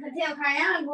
theo khai á anh.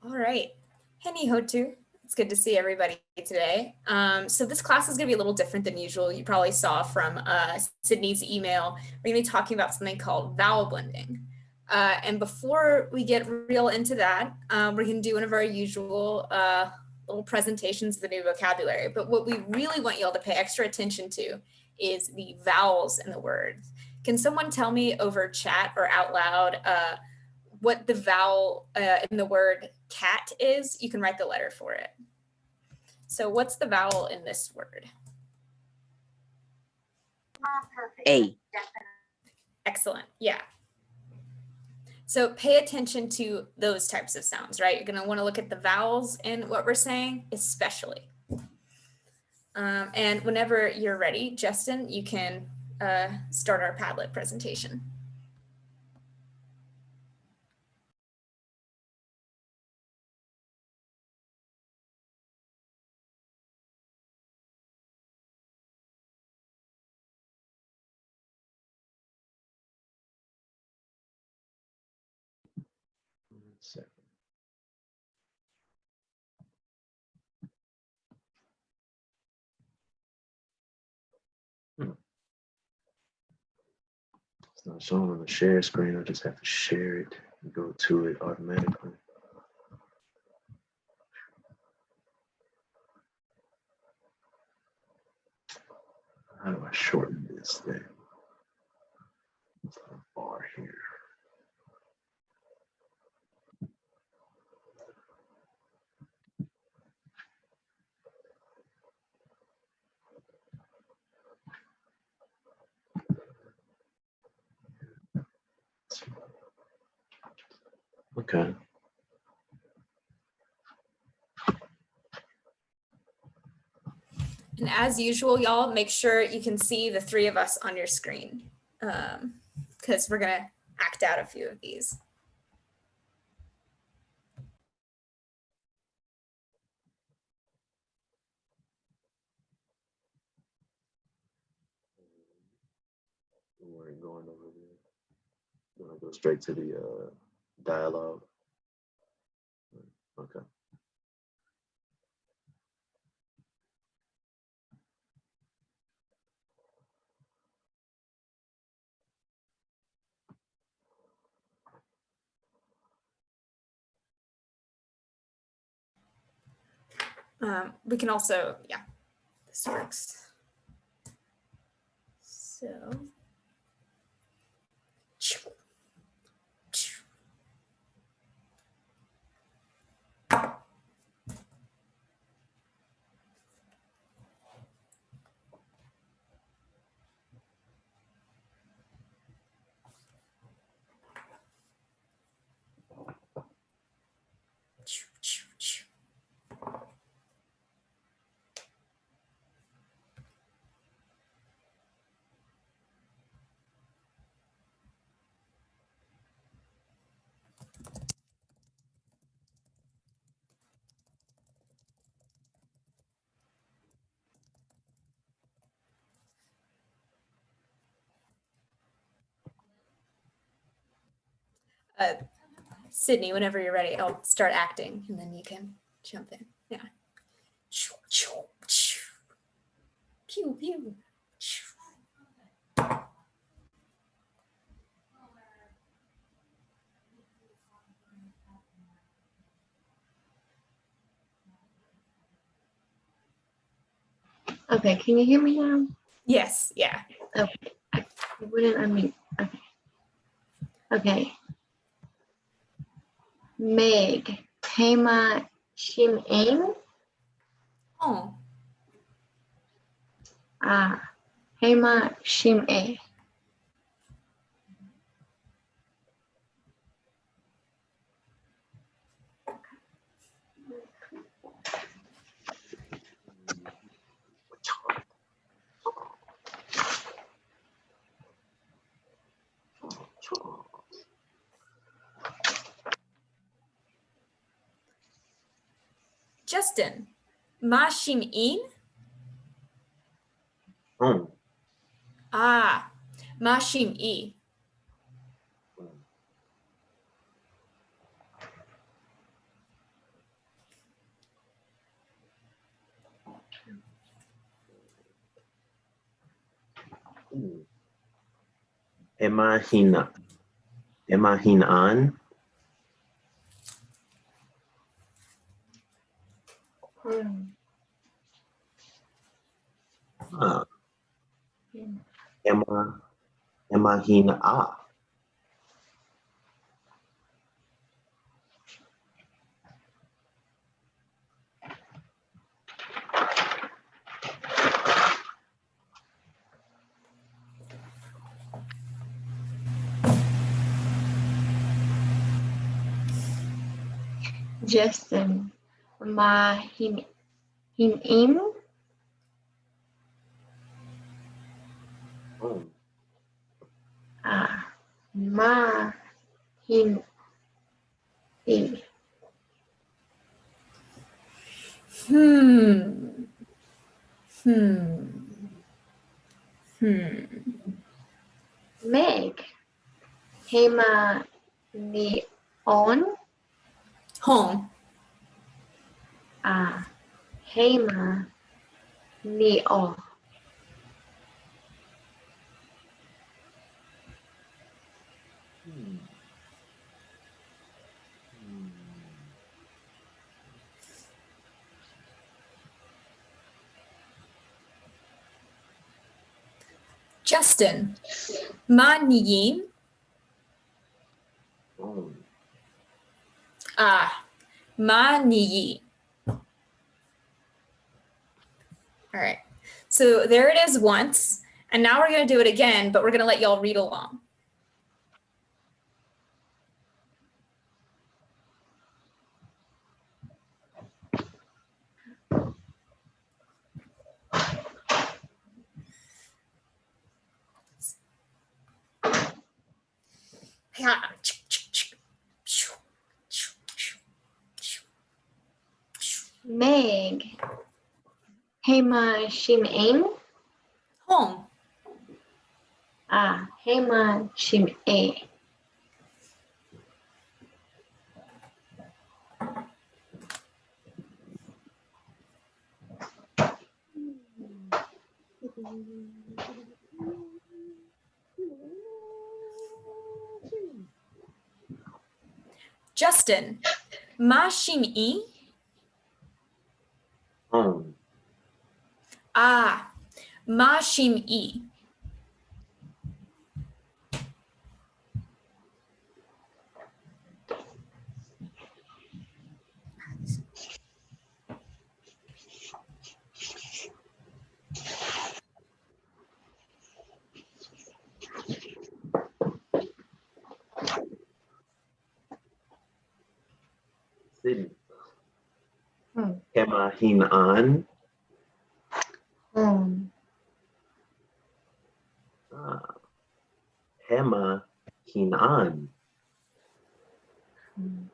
All right. Hey, Hotu. It's good to see everybody today. So this class is going to be a little different than usual. You probably saw from Sydney's email. We're going to be talking about something called vowel blending. And before we get real into that, we're going to do one of our usual little presentations of the new vocabulary. But what we really want you all to pay extra attention to is the vowels in the words. Can someone tell me over chat or out loud what the vowel in the word cat is? You can write the letter for it. So what's the vowel in this word? A. Excellent. Yeah. So pay attention to those types of sounds, right? You're going to want to look at the vowels in what we're saying, especially. And whenever you're ready, Justin, you can start our Padlet presentation. It's not showing on the share screen. I just have to share it and go to it automatically. How do I shorten this thing? It's a bar here. Okay. And as usual, y'all, make sure you can see the three of us on your screen because we're going to act out a few of these. We're going over there. You want to go straight to the dialogue? Okay. We can also, yeah, this works. So. Sydney, whenever you're ready, I'll start acting and then you can jump in. Yeah. Pew, pew. Okay, can you hear me now? Yes, yeah. Okay. You wouldn't unmute. Okay. Okay. Meg. Tema Shim Aim. Oh, Ah. Hema Shim A. Justin. Ma shim in? Home. Ah, ma shim i. Emahinan. Emahina. Justin. Ma Him Im. Home. Ah. Ma Him E. Hmm. Meg. Hema Ni On. Home. Ah. Hema Ni O. Justin. Ma niyin? Home. Ah, ma niyi. All right. So there it is once. And now we're going to do it again, but we're going to let y'all read along. Meg. Hema Shim Aim. Home. Ah. Hema Shim A. Justin. Ma shim i? Home. Ah, ma shim i. Sydney. Hmm. Emahinan. Home. Hemahinan. Hmm.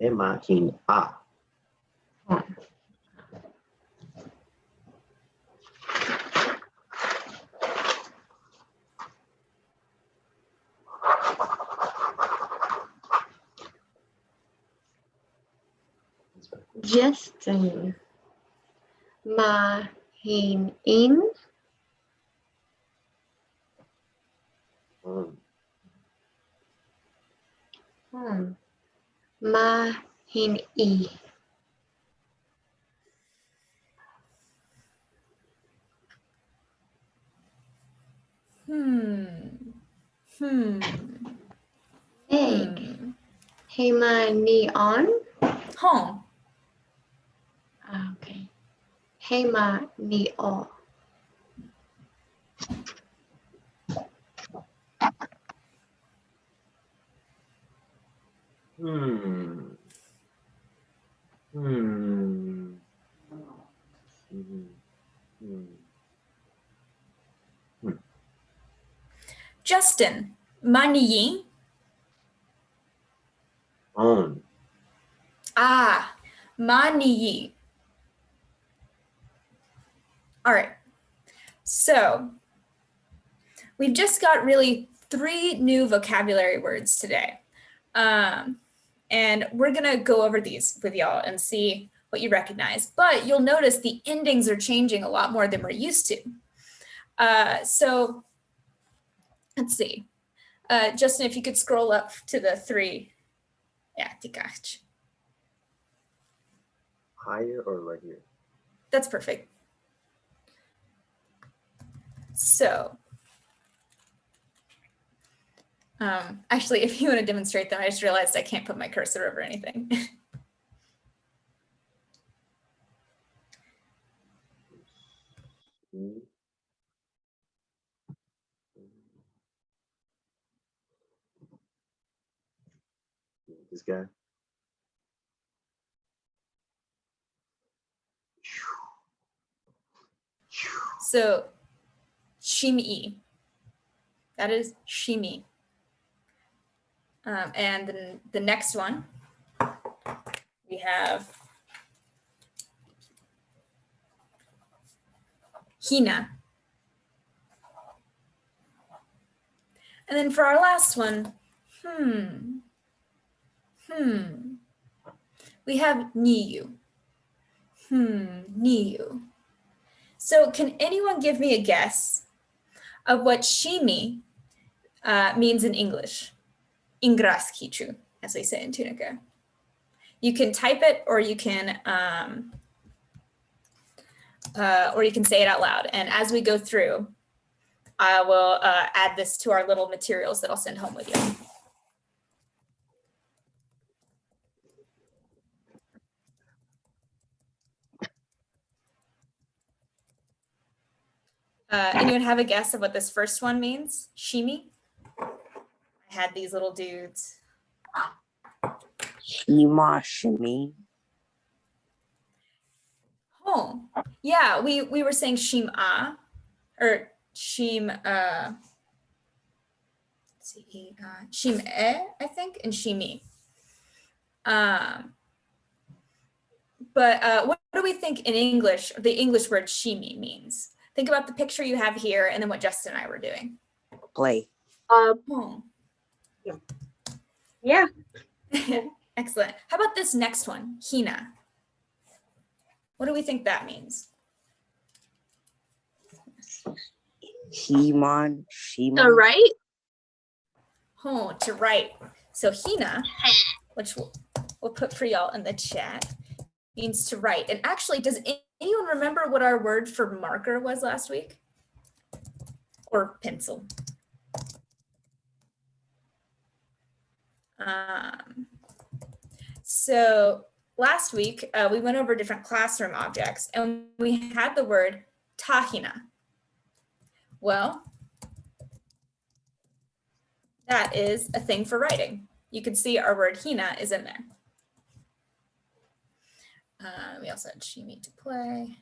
Emahin. Home. Justin. Mahin in. On. Mahin i. Egg. Hema ni on. Home. Okay. Hema ni o. Hmm. Hmm. Hmm. Hmm. Justin. Maniyi. On. Maniyi. All right. So we've just got really 3 new vocabulary words today. And we're gonna go over these with y'all and see what you recognize. But you'll notice the endings are changing a lot more than we're used to. So let's see. Justin, if you could scroll up to the 3. Yeah, tikach. Higher or right here? That's perfect. So actually, if you want to demonstrate them, I just realized I can't put my cursor over anything. This guy. So shimi. That is shimi. And then the next one, we have hina. And then for our last one, we have niyu. Niyu. So can anyone give me a guess of what shimi means in English? Ingras kichu, as we say in Tunica. You can type it, or you can say it out loud. And as we go through, I will add this to our little materials that I'll send home with you. Anyone have a guess of what this first one means? Shimi? I had these little dudes. Shima shimi. Oh, yeah, we were saying shim-a, or shim, shim-e, I think, and shimi. But what do we think in English, the English word shimi means? Think about the picture you have here and then what Justin and I were doing. Play. Yeah. Excellent. How about this next one, hina? What do we think that means? Himan shima. To write? Oh, to write. So hina, which we'll put for y'all in the chat, means to write. And actually, does anyone remember what our word for marker was last week? Or pencil? So last week, we went over different classroom objects and we had the word tahina. Well, that is a thing for writing. You can see our word hina is in there. We also had shimi to play.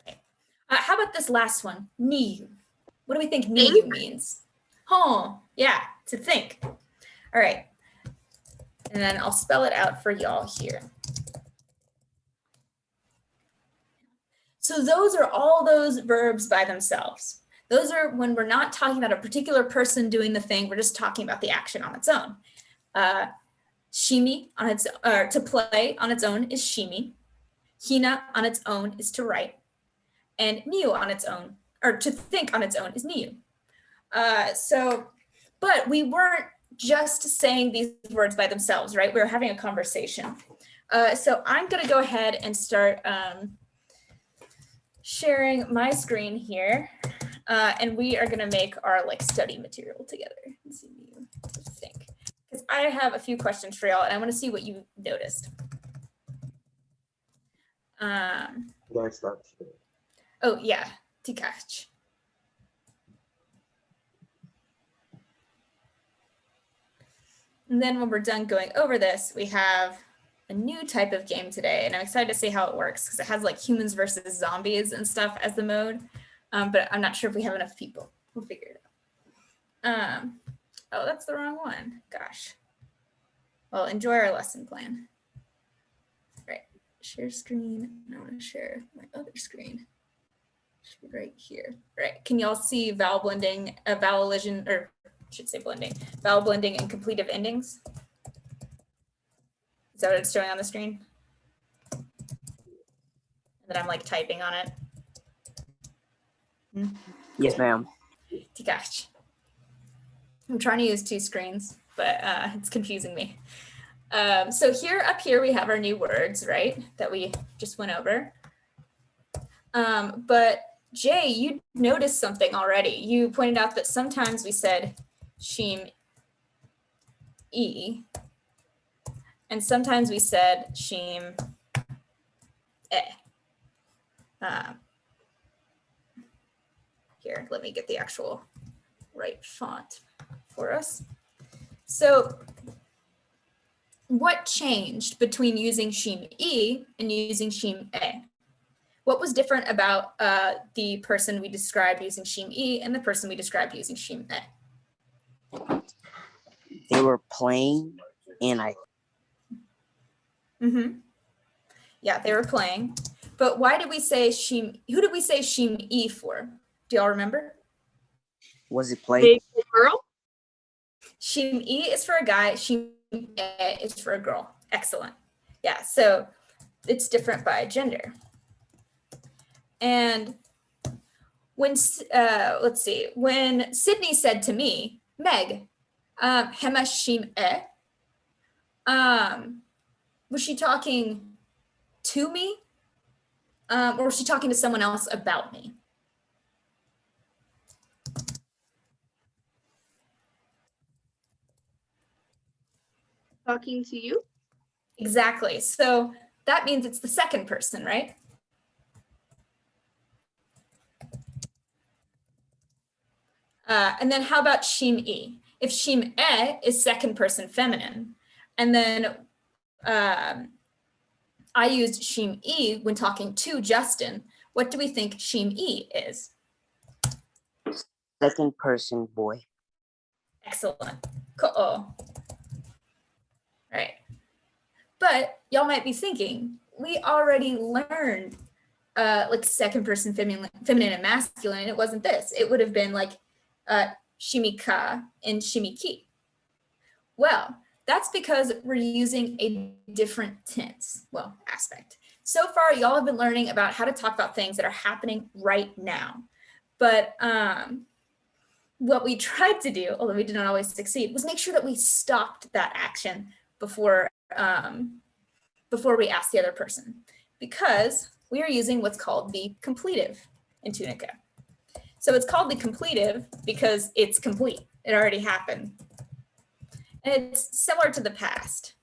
Right. How about this last one, niyu? What do we think niyu means? Oh, yeah, to think. All right. And then I'll spell it out for y'all here. So those are all those verbs by themselves. Those are when we're not talking about a particular person doing the thing, we're just talking about the action on its own. Shimi on its or to play on its own is shimi. Hina on its own is to write. And niu on its own, or to think on its own, is niu. But we weren't just saying these words by themselves, right? We were having a conversation. So I'm gonna go ahead and start sharing my screen here. And we are gonna make our like study material together. Let's see what you think. Because I have a few questions for y'all and I wanna see what you noticed. That's not true. Oh yeah, tikach. And then when we're done going over this, we have a new type of game today. And I'm excited to see how it works because it has like humans versus zombies and stuff as the mode. But I'm not sure if we have enough people. We'll figure it out. Oh, that's the wrong one. Gosh. Well, enjoy our lesson plan. Right, share screen. I want to share my other screen. Should be right here. Right, can y'all see vowel blending, vowel elision, or I should say blending, vowel blending and completive endings? Is that what it's showing on the screen? And then I'm like typing on it. Yes, ma'am. Gosh. I'm trying to use two screens, but it's confusing me. So up here we have our new words, right? That we just went over. But Jay, you noticed something already. You pointed out that sometimes we said shim e, and sometimes we said shim e. Here, let me get the actual right font for us. So what changed between using shim e and using shim e? What was different about the person we described using shim e and the person we described using shim e? They were playing, and Yeah, they were playing. But why did we say shim? Who did we say shim e for? Do y'all remember? was it play? Big girl? Shim e is for a guy. Shim e is for a girl. Excellent. Yeah, so it's different by gender. And when, let's see, when Sydney said to me, Meg, hema shim e, was she talking to me? Or was she talking to someone else about me? Talking to you? Exactly. So that means it's the second person, right? And then how about shim e? If shim e is second person feminine, and then I used shim e when talking to Justin, what do we think shim e is? Second person boy. Excellent. Ko'o. Right. But y'all might be thinking, we already learned like second person feminine and masculine. It wasn't this. It would have been like shimika and shimiki. Well, that's because we're using a different tense, well, aspect. So far, y'all have been learning about how to talk about things that are happening right now. But what we tried to do, although we did not always succeed, was make sure that we stopped that action before we asked the other person, because we are using what's called the completive in Tunica. So it's called the completive because it's complete. It already happened. And it's similar to the past.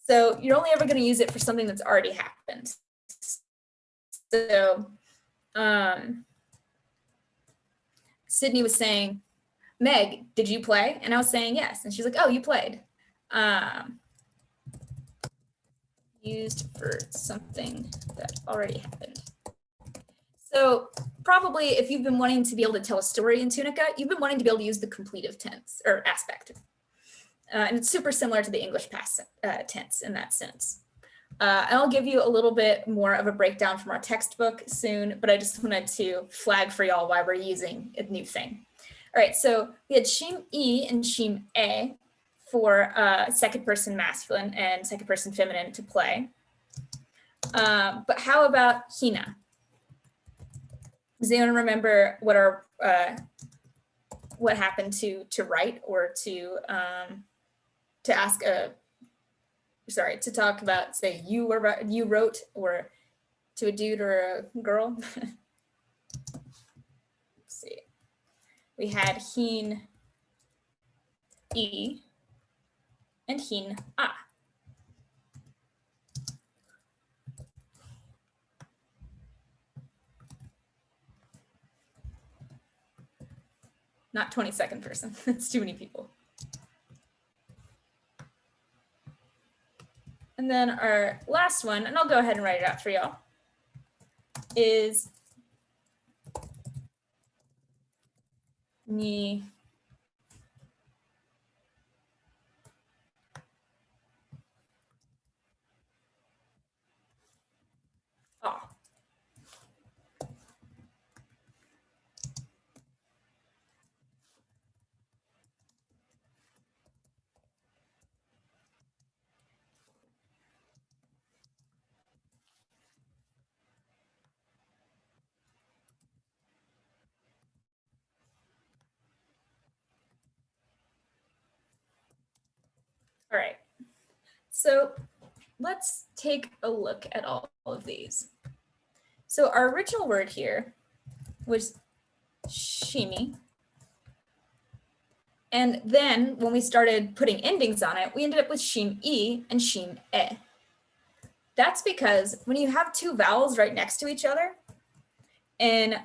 So you're only ever going to use it for something that's already happened. So Sydney was saying, Meg, did you play? And I was saying yes. And she's like, oh, you played. Used for something that already happened. So probably if you've been wanting to be able to tell a story in Tunica, you've been wanting to be able to use the completive tense or aspect. And it's super similar to the English past tense in that sense. And I'll give you a little bit more of a breakdown from our textbook soon, but I just wanted to flag for y'all why we're using a new thing. All right, so we had shim e and shim e for second person masculine and second person feminine to play. But how about hina? Does anyone remember what happened to write or to ask to talk about, say, you wrote, or to a dude or a girl? Let's see. We had hin e and hin a. Not 22nd person. It's too many people. And then our last one, and I'll go ahead and write it out for y'all, is ni a. All right, so let's take a look at all of these. So our original word here was shimi. And then when we started putting endings on it, we ended up with shin e and shin e. That's because when you have two vowels right next to each other in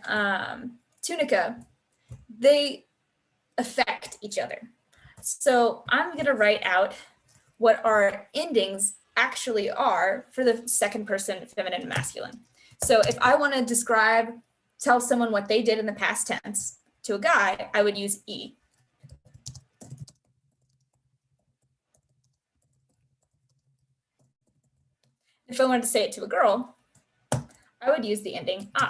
Tunica, they affect each other. So I'm going to write out what our endings actually are for the second person feminine and masculine. So if I want to tell someone what they did in the past tense to a guy, I would use e. If I wanted to say it to a girl, I would use the ending a.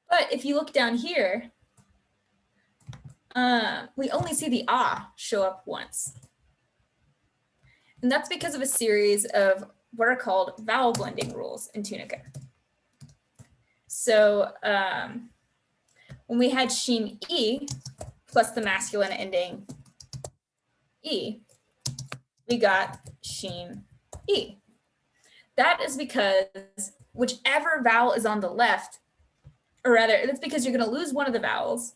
But if you look down here, we only see the ah show up once. And that's because of a series of what are called vowel blending rules in Tunica. So when we had shin e plus the masculine ending e, we got shin e. That is because whichever vowel is on the left, or rather, that's because you're going to lose one of the vowels,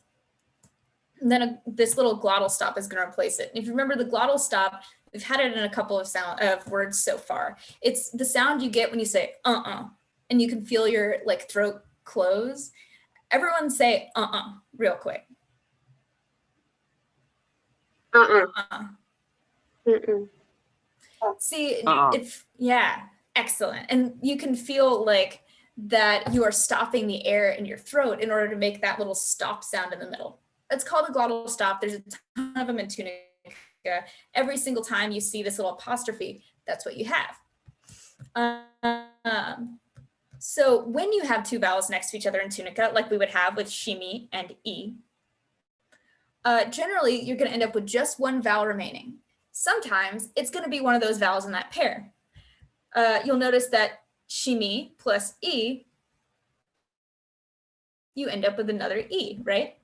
and then this little glottal stop is going to replace it. And if you remember the glottal stop, we've had it in a couple of words so far. It's the sound you get when you say and you can feel your throat close. Everyone say real quick. See, yeah, excellent. And you can feel like that you are stopping the air in your throat in order to make that little stop sound in the middle. It's called a glottal stop. There's a ton of them in Tunica. Every single time you see this little apostrophe, that's what you have. So when you have two vowels next to each other in Tunica, like we would have with shimi and e, generally you're going to end up with just one vowel remaining. Sometimes it's going to be one of those vowels in that pair. You'll notice that shimi plus e, you end up with another e, right?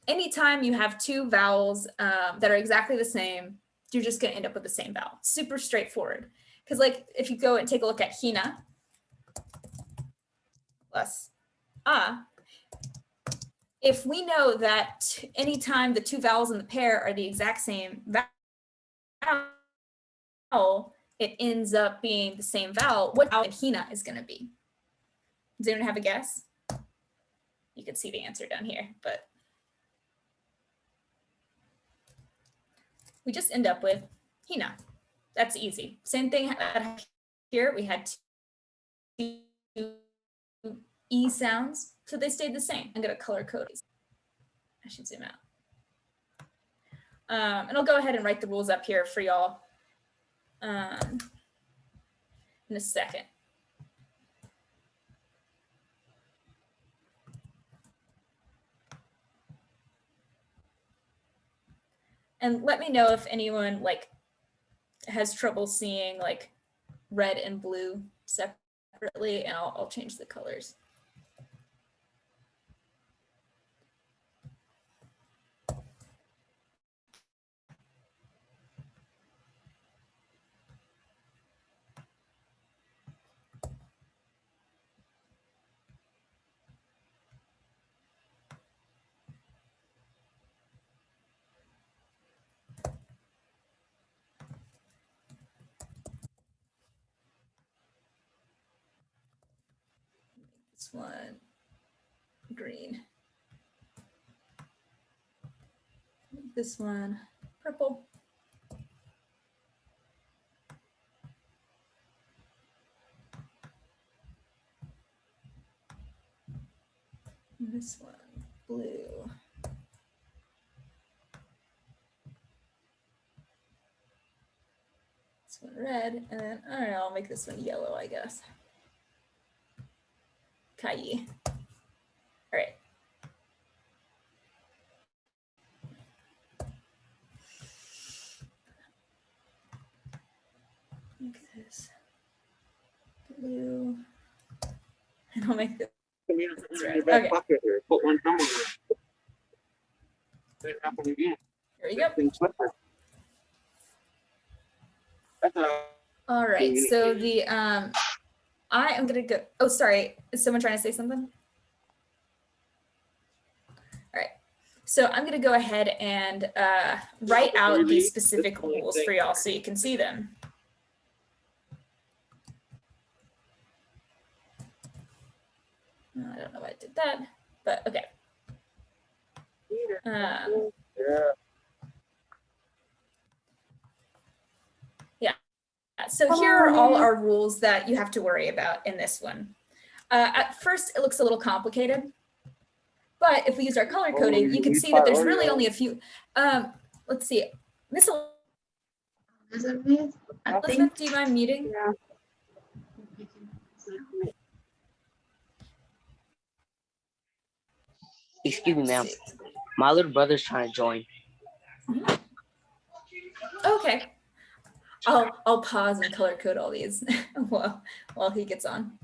Anytime you have two vowels that are exactly the same, you're just going to end up with the same vowel. Super straightforward. Because if you go and take a look at hina plus a, if we know that anytime the two vowels in the pair are the exact same vowel, it ends up being the same vowel. What vowel in hina is going to be? Does anyone have a guess? You can see the answer down here, but we just end up with hina. That's easy. Same thing here. We had two e sounds, so they stayed the same. I'm going to color code these. I should zoom out. And I'll go ahead and write the rules up here for y'all in a second. And let me know if anyone like has trouble seeing like red and blue separately, and I'll change the colors. This one green. This one purple. And this one blue. This one red, and then I don't know, I'll make this one yellow, I guess. Kai. All right. Make this blue, and I'll make this red. Okay. Put one number. It happened again. Here we go. Things slippery. That's All right. So the I am gonna go. Oh, sorry. Is someone trying to say something? All right. So I'm gonna go ahead and write out these specific rules for y'all so you can see them. I don't know why I did that, but okay. yeah. So here are all our rules that you have to worry about in this one. At first, it looks a little complicated, but if we use our color coding, you can see that there's really only a few. Let's see. Miss Elizabeth, I think. Elizabeth, do you mind muting? Yeah. Excuse me, ma'am. My little brother's trying to join. Okay. I'll pause and color code all these while he gets on.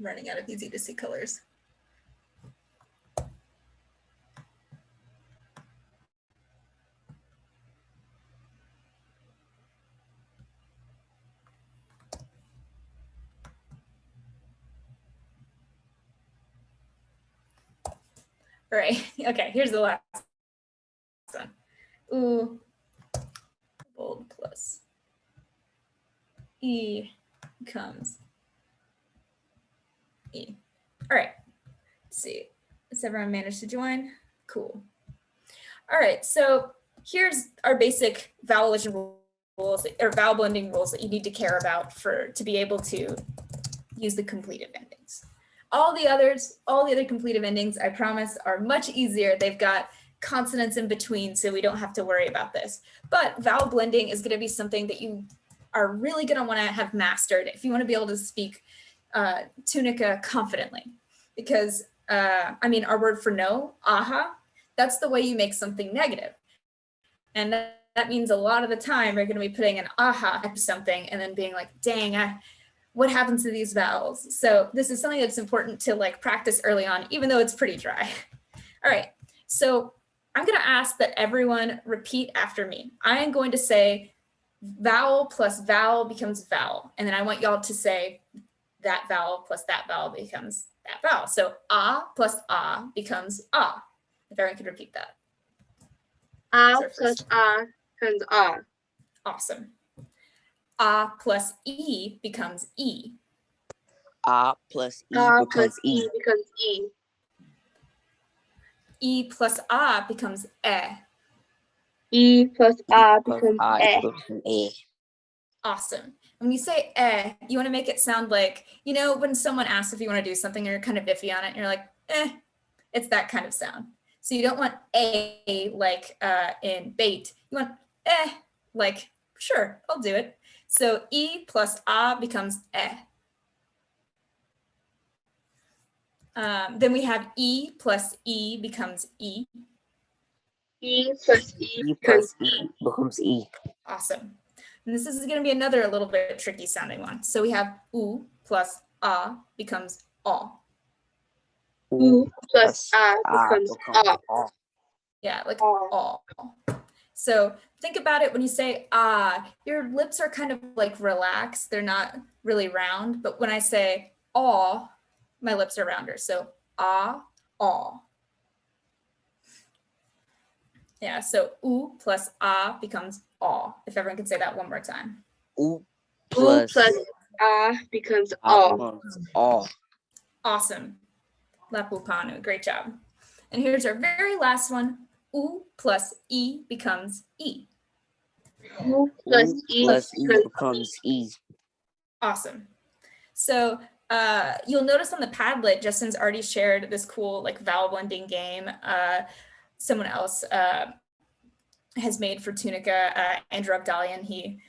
Running out of easy to see colors. All right, okay, here's the last one. Ooh, bold plus E comes E. All right, let's see. Has everyone managed to join? Cool. All right, so here's our basic vowel addition rules or vowel blending rules that you need to care about to be able to use the completive endings. All the other completive endings, I promise, are much easier. They've got consonants in between, so we don't have to worry about this. But vowel blending is going to be something that you are really going to want to have mastered if you want to be able to speak Tunica confidently. Because, I mean, our word for no, aha, that's the way you make something negative. And that means a lot of the time you're going to be putting an aha to something and then being like, dang, what happens to these vowels? So this is something that's important to like practice early on, even though it's pretty dry. All right, so I'm going to ask that everyone repeat after me. I am going to say vowel plus vowel becomes vowel. And then I want y'all to say that vowel plus that vowel becomes that vowel. So ah plus ah becomes ah. If everyone could repeat that. A That's our plus first A becomes A. Awesome. Ah plus E becomes E. A plus E A plus becomes E. E becomes E. E plus A becomes E. E plus A Plus becomes A E. equals A. Awesome. When you say you want to make it sound like, you know, when someone asks if you want to do something and you're kind of iffy on it, and you're like, it's that kind of sound. So you don't want A like in bait. You want like, sure, I'll do it. So E plus A becomes Then we have E plus E becomes E. E plus E E becomes plus E becomes E. Awesome. And this is going to be another a little bit tricky sounding one. So we have U plus A becomes A. U plus A becomes A. Yeah, like A. all. So think about it when you say ah, your lips are kind of like relaxed. They're not really round. But when I say aw, my lips are rounder. So ah, aw. Yeah, so u plus ah becomes aw. If everyone can say that one more time. U U plus plus A becomes A A. becomes A. Awesome. Lapupanu, great job. And here's our very last one. U plus E becomes E. U plus U E plus E becomes becomes E. Awesome. So you'll notice on the Padlet, Justin's already shared this cool like vowel blending game. Someone else has made for Tunica, Andrew Abdalian. He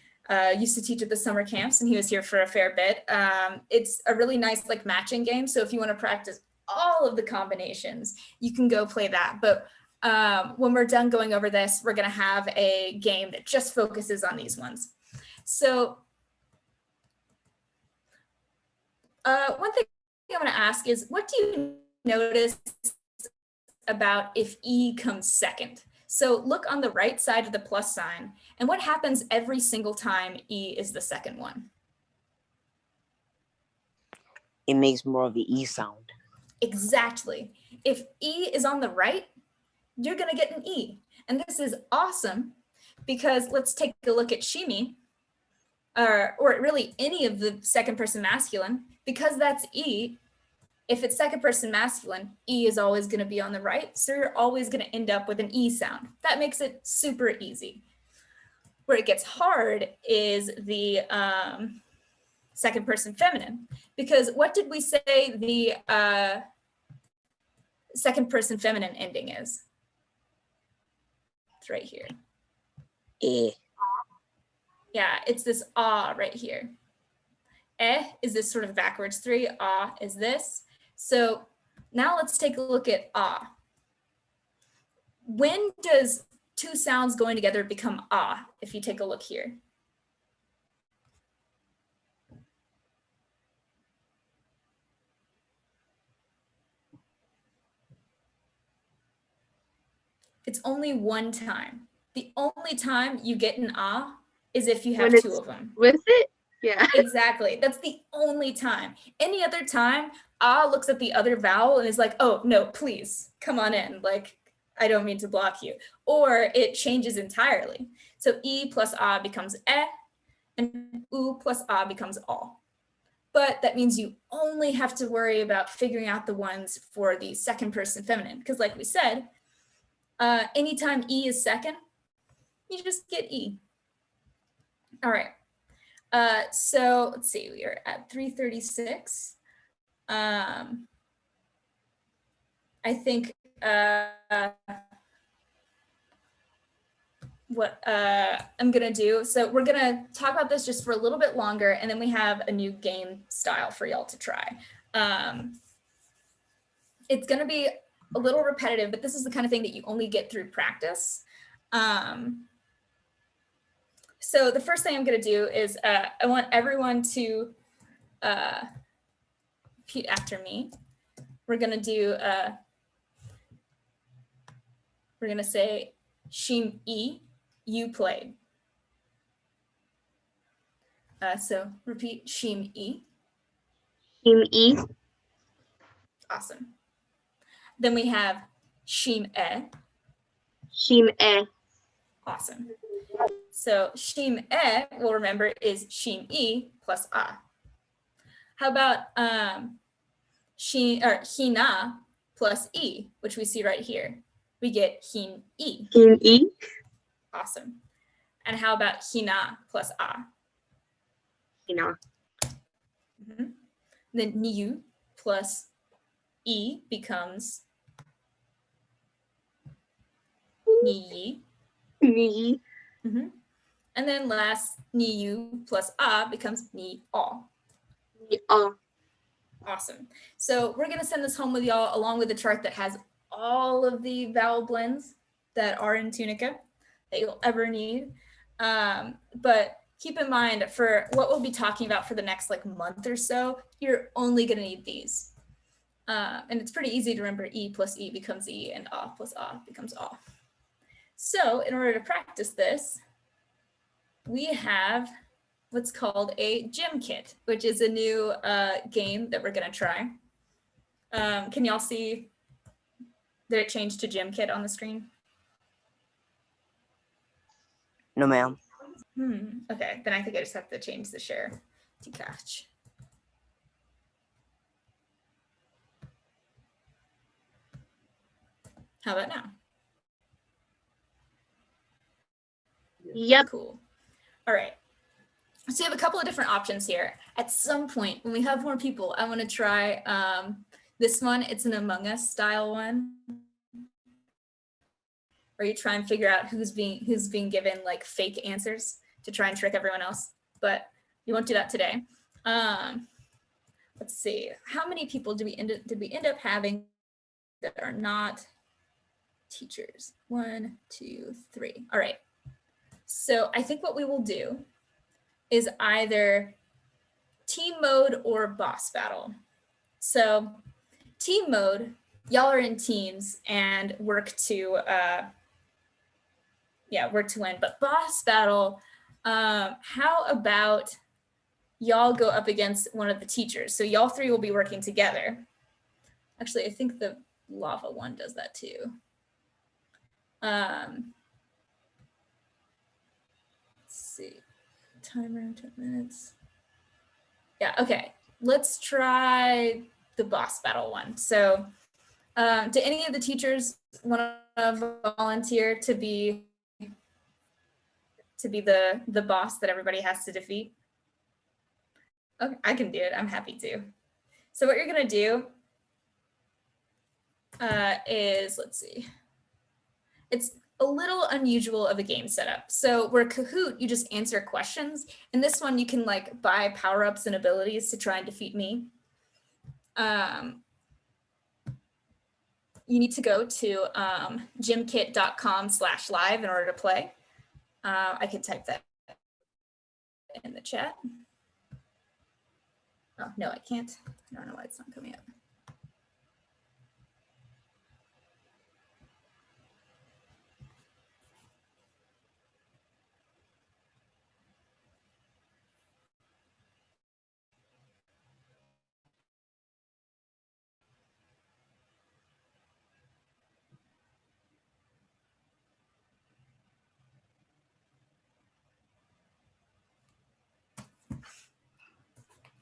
used to teach at the summer camps and he was here for a fair bit. It's a really nice like matching game. So if you want to practice all of the combinations, you can go play that. But when we're done going over this, we're going to have a game that just focuses on these ones. So one thing I want to ask is, what do you notice about if E comes second? So look on the right side of the plus sign, and what happens every single time E is the second one? It makes more of the E sound. Exactly. If E is on the right, you're going to get an E. And this is awesome because let's take a look at Shimi, or really any of the second person masculine, because that's E. If it's second person masculine, E is always going to be on the right. So you're always going to end up with an E sound. That makes it super easy. Where it gets hard is the second person feminine, because what did we say the second person feminine ending is? It's right here. Yeah, it's this ah right here. Is this sort of backwards 3, ah is this. So now let's take a look at ah. When does two sounds going together become ah, if you take a look here? It's only one time. The only time you get an ah is if you have two of them. With it? Yeah. Exactly. That's the only time. Any other time, ah looks at the other vowel and is like, oh, no, please come on in. Like, I don't mean to block you. Or it changes entirely. So E plus ah becomes and U plus ah becomes all. But that means you only have to worry about figuring out the ones for the second person feminine. Because like we said, anytime E is second, you just get E. All right. So let's see, we are at 3:36. I think what I'm gonna do, so we're gonna talk about this just for a little bit longer, and then we have a new game style for y'all to try. It's gonna be a little repetitive, but this is the kind of thing that you only get through practice. So the first thing I'm going to do is I want everyone to repeat after me. We're going to do, we're going to say, Shim E, you played. So repeat Shim E. Shim E. Awesome. Then we have Shim E. Shim E. Awesome. So Shim E, we'll remember, is Shim E plus A. How about Hina plus E, which we see right here? We get Hin E. Hin E. Awesome. And how about Hina plus A? Hina. Mm-hmm. Then Niu plus E becomes Ni. Ni. Mm-hmm. And then last, Niu plus A becomes Ni All. Ni A. Awesome. So we're going to send this home with y'all along with the chart that has all of the vowel blends that are in Tunica that you'll ever need. But keep in mind, for what we'll be talking about for the next like month or so, you're only going to need these. And it's pretty easy to remember. E plus E becomes E, and A plus A becomes A. So in order to practice this, we have what's called a gym kit, which is a new game that we're going to try. Can y'all see that it changed to gym kit on the screen? No, ma'am. Okay, then I think I just have to change the share to catch. How about now? Yep. Cool. All right. So you have a couple of different options here. At some point, when we have more people, I want to try this one. It's an Among Us style one, where you try and figure out who's being given like fake answers to try and trick everyone else. But you won't do that today. Let's see. How many people did we end up having that are not teachers? 1, 2, 3. All right. So I think what we will do is either team mode or boss battle. So team mode, y'all are in teams and work to win. But boss battle, how about y'all go up against one of the teachers? So y'all three will be working together. Actually, I think the lava one does that too. Let's see. Timer 10 minutes. Yeah, okay. Let's try the boss battle one. So do any of the teachers want to volunteer to be the boss that everybody has to defeat? Okay, I can do it. I'm happy to. So what you're going to do is, let's see. It's a little unusual of a game setup. So where Kahoot, you just answer questions. And this one, you can like buy power-ups and abilities to try and defeat me. You need to go to gymkit.com/live in order to play. I can type that in the chat. Oh, no, I can't. I don't know why it's not coming up.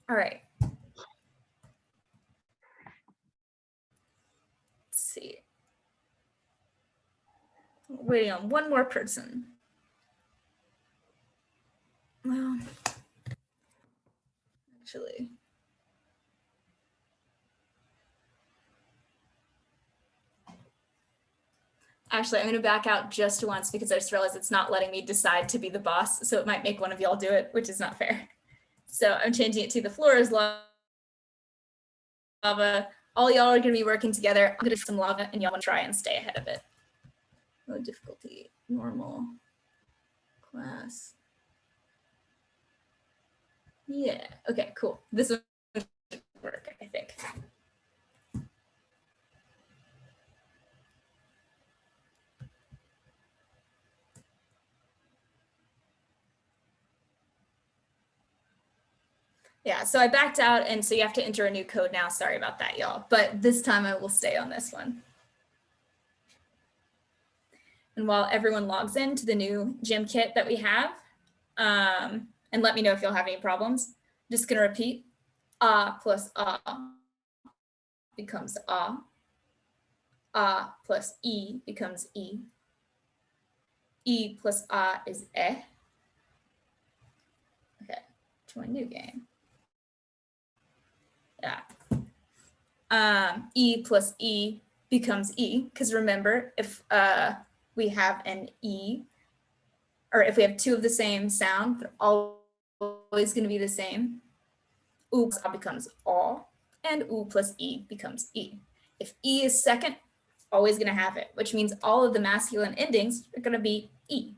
All right. Let's see. Waiting on one more person. Well, actually. Actually, I'm going to back out just once because I just realized it's not letting me decide to be the boss. So it might make one of y'all do it, which is not fair. So I'm changing it to the floor is lava. All y'all are going to be working together. I'm going to do some lava and y'all want to try and stay ahead of it. Low difficulty, normal, class. Yeah. Okay, cool. This one should work, I think. Yeah, so I backed out, and so you have to enter a new code now. Sorry about that, y'all. But this time I will stay on this one. And while everyone logs into the new gym kit that we have, and let me know if you'll have any problems, I'm just gonna repeat, plus becomes plus E becomes E plus is eh. Okay, join new game. Yeah. E plus E becomes E, because remember, if we have an E, or if we have two of the same sound, they're always going to be the same. U plus A becomes all, and U plus E becomes E. If E is second, always going to have it, which means all of the masculine endings are going to be E.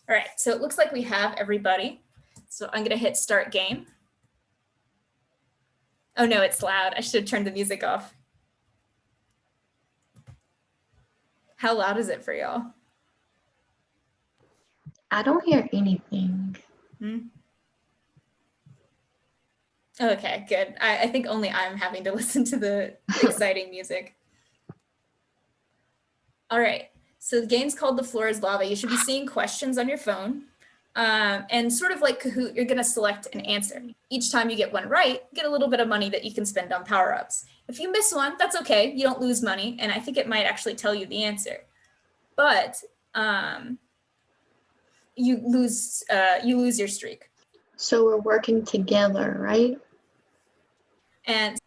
All right, so it looks like we have everybody. So I'm going to hit start game. Oh no, it's loud. I should have turned the music off. How loud is it for y'all? I don't hear anything. Okay, good. I think only I'm having to listen to the exciting music. All right, so the game's called The Floor is Lava. You should be seeing questions on your phone. And sort of like Kahoot, you're gonna select an answer. Each time you get one right, get a little bit of money that you can spend on power-ups. If you miss one, that's okay. You don't lose money, and I think it might actually tell you the answer. But you lose your streak. So we're working together, right? And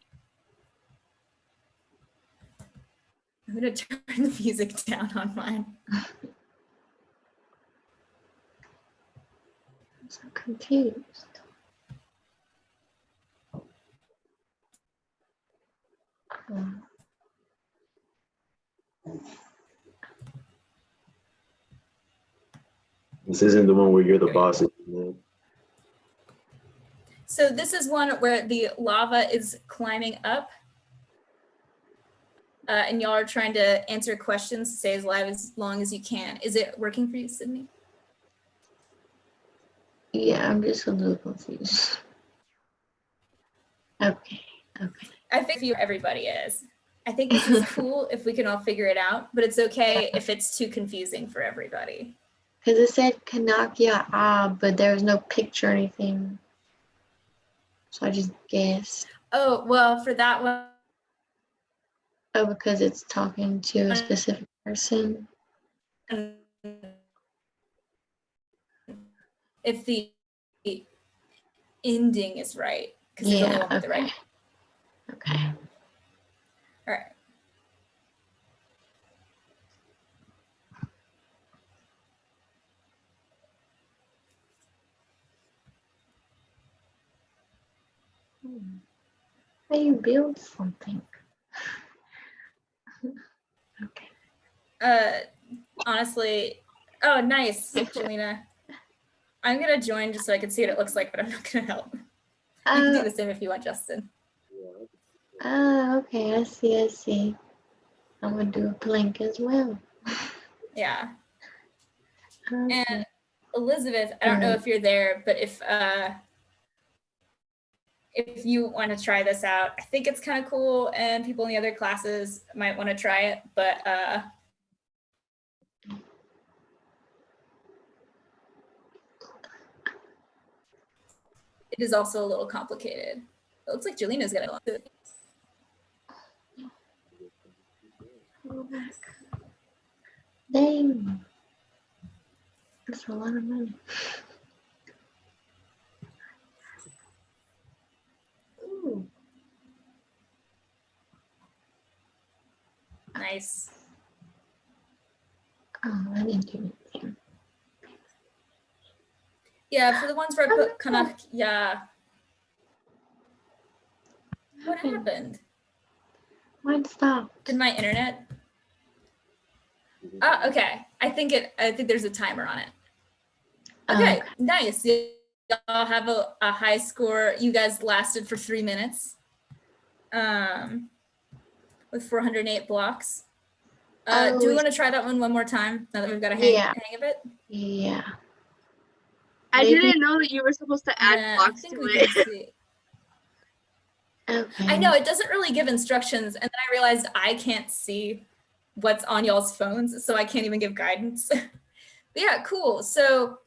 I'm gonna turn the music down on mine. I'm so confused. This isn't the one where you're the boss. So this is one where the lava is climbing up. And y'all are trying to answer questions to stay as live as long as you can. Is it working for you, Sydney? Yeah, I'm just a little confused. Okay. I think everybody is. I think this is cool if we can all figure it out, but it's okay if it's too confusing for everybody. Because it said Kanakya but there was no picture or anything. So I just guessed. Oh, well, for that one. Oh, because it's talking to a specific person. If the ending is right, because it's the Yeah, one with the right. Okay. All right. How you build something? Okay. Honestly, oh, nice, Jelena. I'm gonna join just so I can see what it looks like, but I'm not gonna help. You can do the same if you want, Justin. Okay, I see. I'm gonna do a plank as well. Yeah. Okay. And Elizabeth, I don't know if you're there, but if you want to try this out, I think it's kind of cool, and people in the other classes might want to try it, but it is also a little complicated. It looks like Jelena's gonna love it. Dang. That's a lot of money. Ooh. Nice. Oh, I didn't do anything. Yeah, for the ones where I put Kanak, yeah. What happened? Mine stopped. Did my internet? Oh, okay. I think there's a timer on it. Okay, nice. y'all have a high score. You guys lasted for 3 minutes with 408 blocks. Do we want to try that one more time now that we've got a hang of it? Yeah. I Maybe- didn't know that you were supposed to add Yeah, I blocks think to we it. can see. Okay. I know it doesn't really give instructions, and then I realized I can't see what's on y'all's phones, so I can't even give guidance. But yeah, cool. So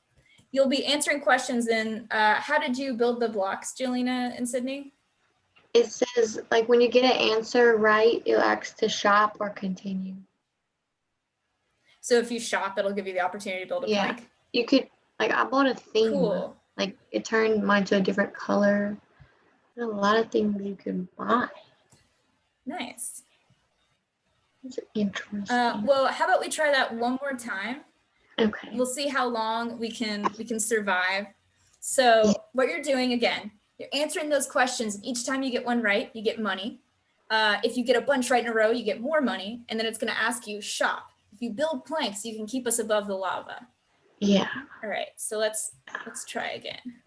you'll be answering questions in how did you build the blocks, Jelena and Sydney? It says, like, when you get an answer right, it'll ask to shop or continue. So if you shop, it'll give you the opportunity to build a Yeah. blank. You could, like, I bought a theme. Cool. Like, it turned mine to a different color. There's a lot of things you can buy. Nice. It's interesting. Well, how about we try that one more time? Okay. We'll see how long we can survive. So Yeah. what you're doing again, you're answering those questions. Each time you get one right, you get money. If you get a bunch right in a row, you get more money. And then it's going to ask you shop. If you build planks, you can keep us above the lava. Yeah. All right, so let's try again.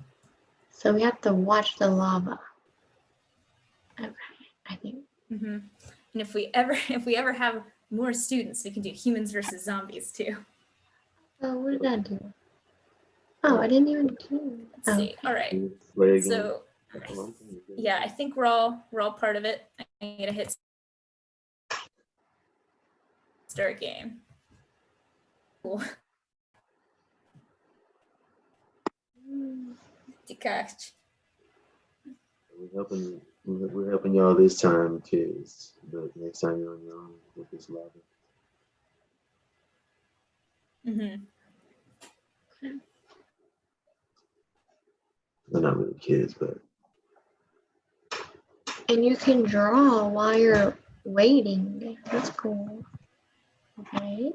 So we have to watch the lava. Okay, I think. Mm-hmm. And if we ever have more students, we can do humans versus zombies too. Oh, what did I do? Oh, I didn't even do. Let's see. All right. Play again. So yeah, I think we're all part of it. I'm gonna hit start game. Cool. Catch. We're helping y'all this time, kids. But next time you're on your own with this lava. Mm-hmm. They're not really kids, but And you can draw while you're waiting. That's cool. Okay.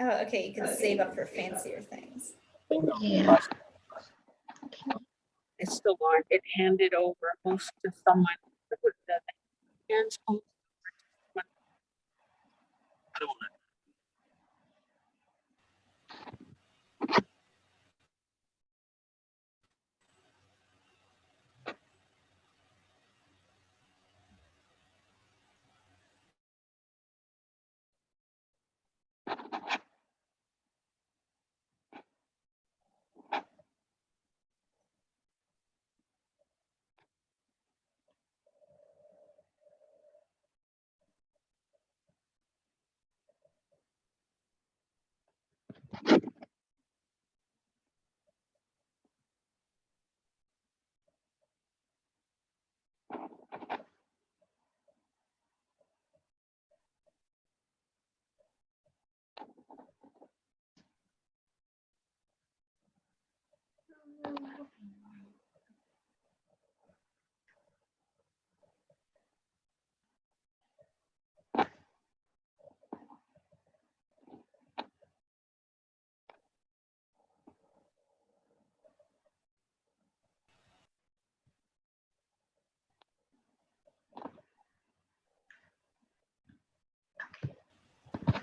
Oh, okay. You can save up for fancier things. Yeah. It's still on. It handed over most to someone. The hands hold.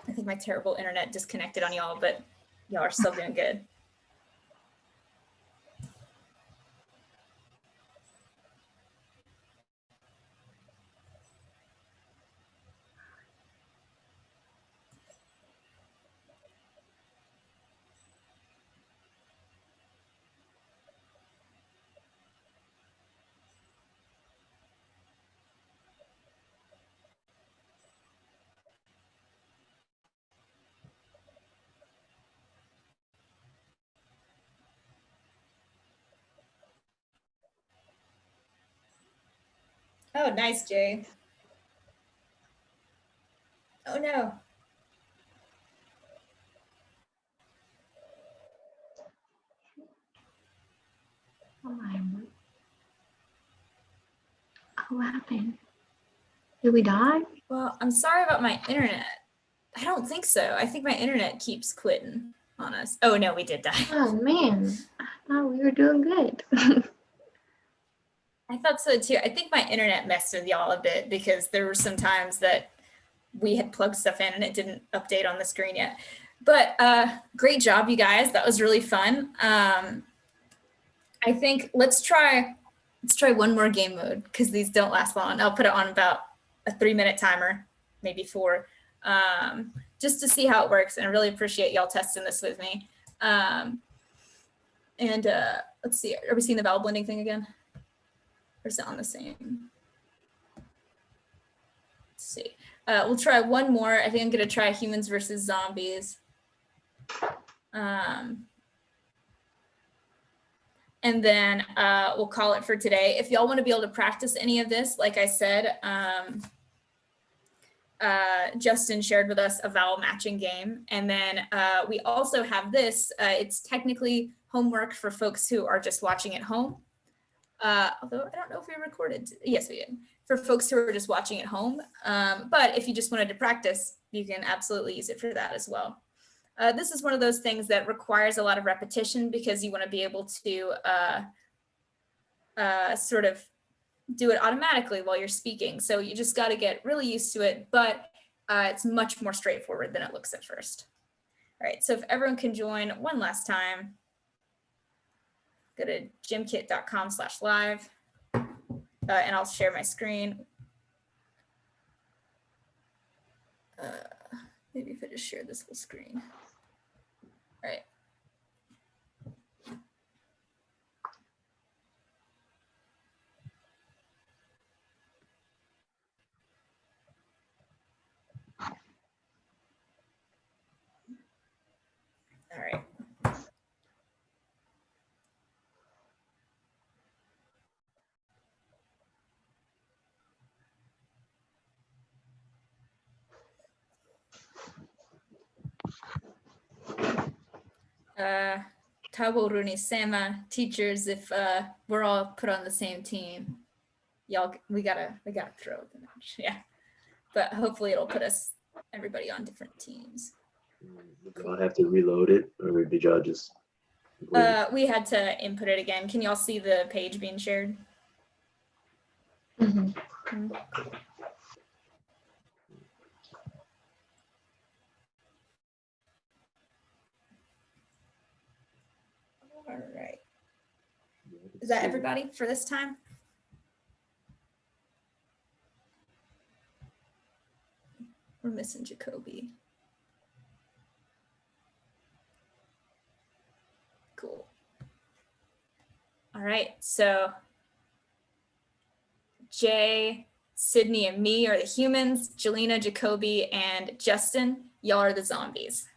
I think my terrible internet disconnected on y'all, but y'all are still doing good. Oh, nice, Jay. Oh no. Oh my. What happened? Did we die? Well, I'm sorry about my internet. I don't think so. I think my internet keeps quitting on us. Oh no, we did die. Oh man, I thought we were doing good. I thought so too. I think my internet messed with y'all a bit because there were some times that we had plugged stuff in and it didn't update on the screen yet. But great job, you guys. That was really fun. I think let's try one more game mode because these don't last long. I'll put it on about a 3-minute timer, maybe 4, just to see how it works. And I really appreciate y'all testing this with me. Let's see, are we seeing the vowel blending thing again? Or is it on the same? Let's see. We'll try one more. I think I'm gonna try humans versus zombies. And then we'll call it for today. If y'all want to be able to practice any of this, like I said, Justin shared with us a vowel matching game. And then we also have this. It's technically homework for folks who are just watching at home. Although I don't know if we recorded. Yes, we did. For folks who are just watching at home. But if you just wanted to practice, you can absolutely use it for that as well. This is one of those things that requires a lot of repetition because you want to be able to sort of do it automatically while you're speaking. So you just got to get really used to it, but it's much more straightforward than it looks at first. All right, so if everyone can join one last time, go to gymkit.com/live, and I'll share my screen. Maybe if I just share this whole screen. All right. All right. Taboruni Sema teachers, if we're all put on the same team, y'all we gotta throw the match. Yeah. But hopefully it'll put us everybody on different teams. Do I have to reload it, or did y'all just? We had to input it again. Can y'all see the page being shared? Mhm. Cool. All right. Is that everybody for this time? We're missing Jacoby. Cool. All right, so Jay, Sydney, and me are the humans. Jelena, Jacoby, and Justin, y'all are the zombies.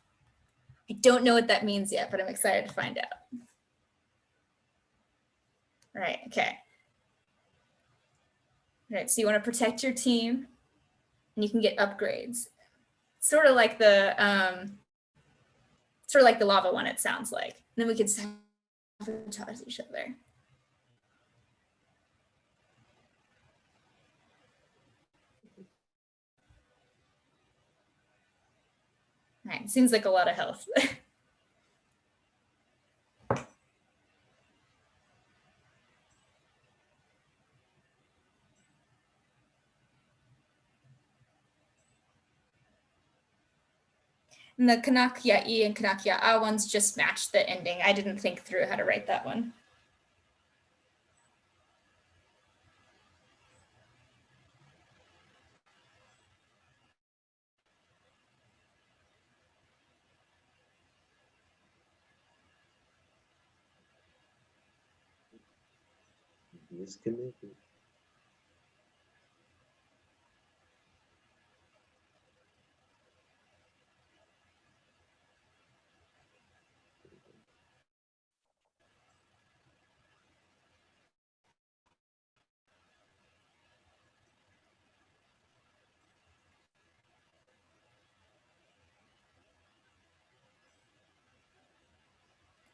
I don't know what that means yet, but I'm excited to find out. All right, okay. All right, so you want to protect your team, and you can get upgrades. Sort of like the lava one, it sounds like. And then we can sabotage each other. All right, seems like a lot of health. And the Kanakya-i and Kanakya-a ones just matched the ending. I didn't think through how to write that one. Disconnected.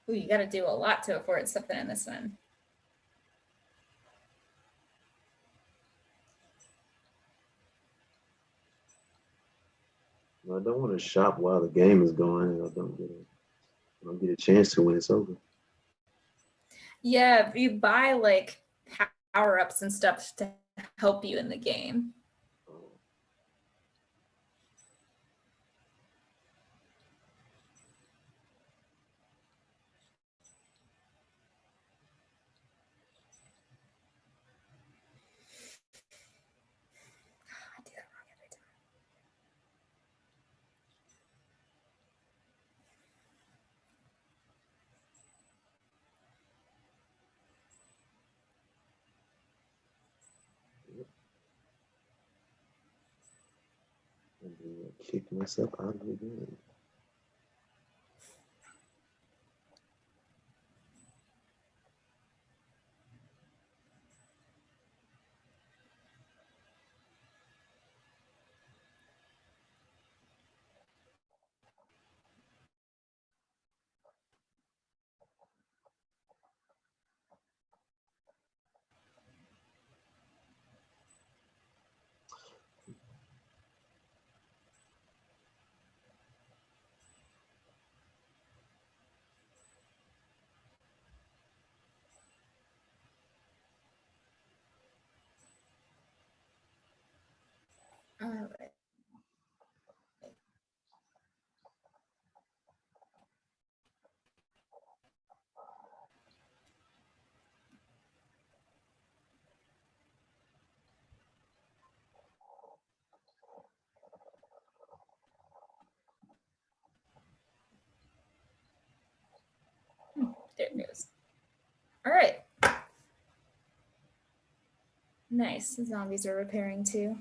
Ooh, you got to do a lot to afford something in this one. I don't want to shop while the game is going, and I don't get a chance to when it's over. Yeah, you buy like power-ups and stuff to help you in the game. I do that wrong every time. And then I kick myself out of the game. All right. There it goes. All right. Nice. The zombies are repairing too.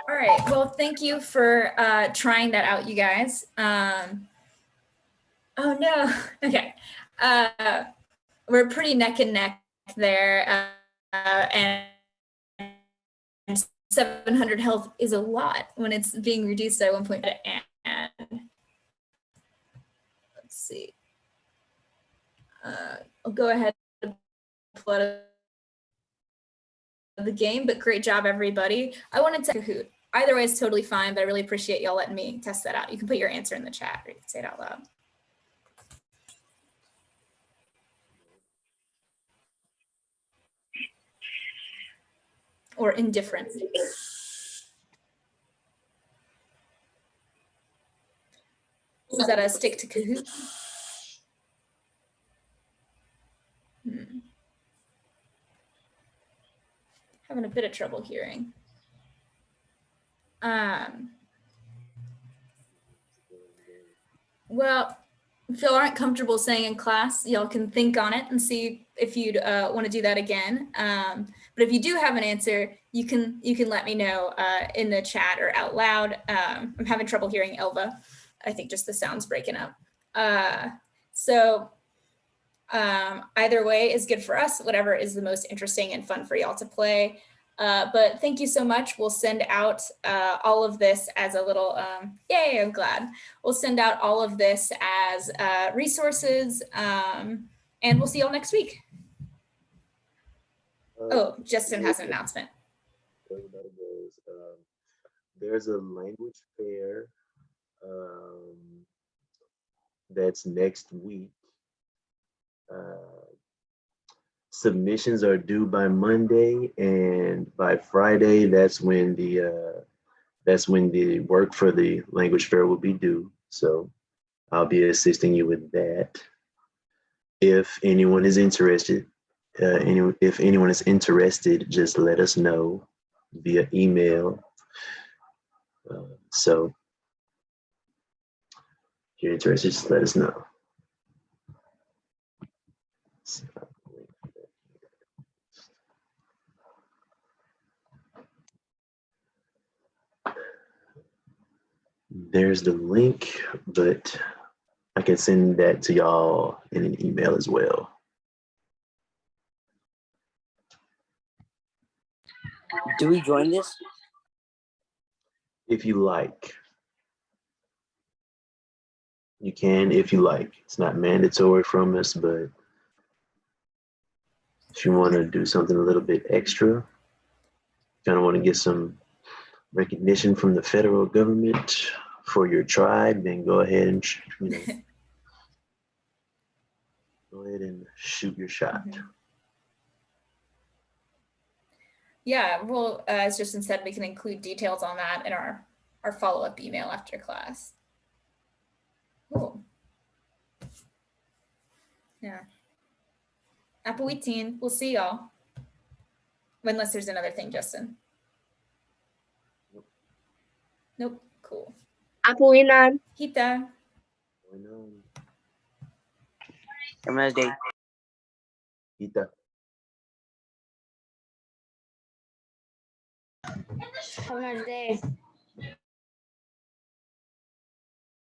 All right. Well, thank you for trying that out, you guys. Oh no. Okay. We're pretty neck and neck there, and 700 health is a lot when it's being reduced at 1 point. And let's see. I'll go ahead and pull out of the game, but great job, everybody. I wanted to Kahoot. Either way is totally fine, but I really appreciate y'all letting me test that out. You can put your answer in the chat or you can say it out loud. Or indifferent. Is that a stick to Kahoot? Having a bit of trouble hearing. Well, if y'all aren't comfortable saying in class, y'all can think on it and see if you'd want to do that again. But if you do have an answer, you can let me know in the chat or out loud. I'm having trouble hearing Elva. I think just the sound's breaking up. So either way is good for us, whatever is the most interesting and fun for y'all to play. But thank you so much. We'll send out all of this as a little, yay, I'm glad. We'll send out all of this as resources, and we'll see y'all next week. Oh, Justin has an announcement. Everybody goes. There's a language fair that's next week. Submissions are due by Monday, and by Friday, that's when the work for the language fair will be due. So I'll be assisting you with that. if anyone is interested, if anyone is interested, just let us know via email. So if you're interested, just let us know. There's the link, but I can send that to y'all in an email as well. Do we join this? If you like. You can if you like. It's not mandatory from us, but if you want to do something a little bit extra, kind of want to get some recognition from the federal government for your tribe, then go ahead and go ahead and shoot your shot. Yeah, well, as Justin said, we can include details on that in our follow-up email after class. Cool. Yeah. Apawitin, we'll see y'all. Unless there's another thing, Justin. Nope. Cool. Apuinan. Hita. Have a nice day. Ita. Have a nice day.